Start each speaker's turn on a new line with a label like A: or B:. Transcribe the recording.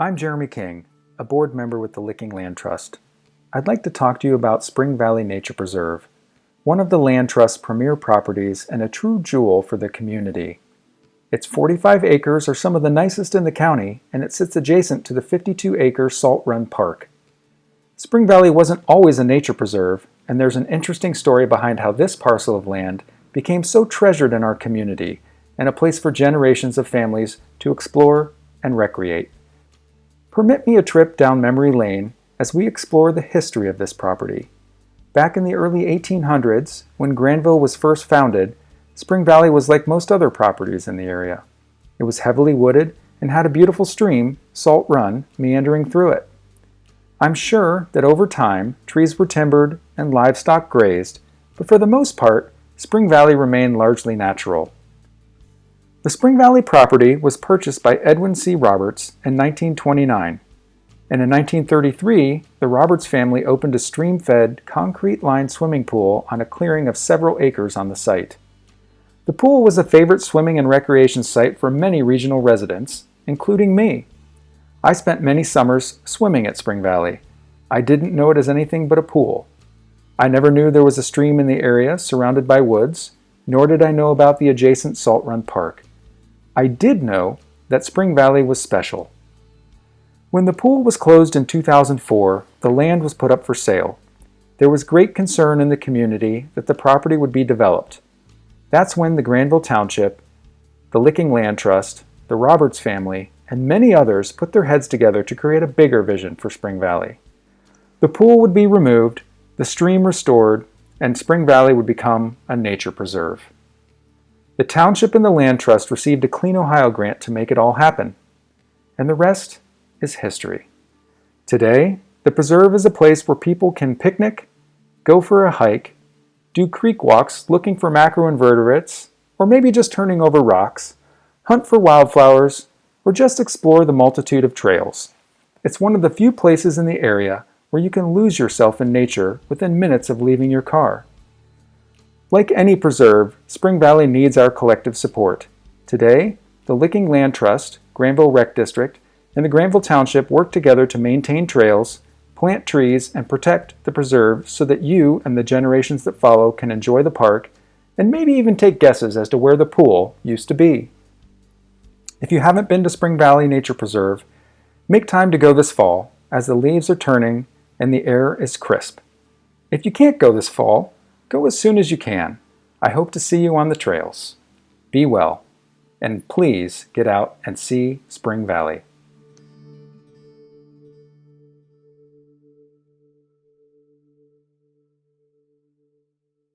A: I'm Jeremy King, a board member with the Licking Land Trust. I'd like to talk to you about Spring Valley Nature Preserve, one of the Land Trust's premier properties and a true jewel for the community. Its 45 acres are some of the nicest in the county, and it sits adjacent to the 52-acre Salt Run Park. Spring Valley wasn't always a nature preserve, and there's an interesting story behind how this parcel of land became so treasured in our community and a place for generations of families to explore and recreate. Permit me a trip down memory lane as we explore the history of this property. Back in the early 1800s, when Granville was first founded, Spring Valley was like most other properties in the area. It was heavily wooded and had a beautiful stream, Salt Run, meandering through it. I'm sure that over time, trees were timbered and livestock grazed, but for the most part, Spring Valley remained largely natural. The Spring Valley property was purchased by Edwin C. Roberts in 1929, and in 1933, the Roberts family opened a stream-fed, concrete-lined swimming pool on a clearing of several acres on the site. The pool was a favorite swimming and recreation site for many regional residents, including me. I spent many summers swimming at Spring Valley. I didn't know it as anything but a pool. I never knew there was a stream in the area surrounded by woods, nor did I know about the adjacent Salt Run Park. I did know that Spring Valley was special. When the pool was closed in 2004, the land was put up for sale. There was great concern in the community that the property would be developed. That's when the Granville Township, the Licking Land Trust, the Roberts family, and many others put their heads together to create a bigger vision for Spring Valley. The pool would be removed, the stream restored, and Spring Valley would become a nature preserve. The township and the land trust received a Clean Ohio grant to make it all happen. And the rest is history. Today, the preserve is a place where people can picnic, go for a hike, do creek walks looking for macroinvertebrates, or maybe just turning over rocks, hunt for wildflowers, or just explore the multitude of trails. It's one of the few places in the area where you can lose yourself in nature within minutes of leaving your car. Like any preserve, Spring Valley needs our collective support. Today, the Licking Land Trust, Granville Rec District, and the Granville Township work together to maintain trails, plant trees, and protect the preserve so that you and the generations that follow can enjoy the park and maybe even take guesses as to where the pool used to be. If you haven't been to Spring Valley Nature Preserve, make time to go this fall as the leaves are turning and the air is crisp. If you can't go this fall, go as soon as you can. I hope to see you on the trails. Be well, and please get out and see Spring Valley.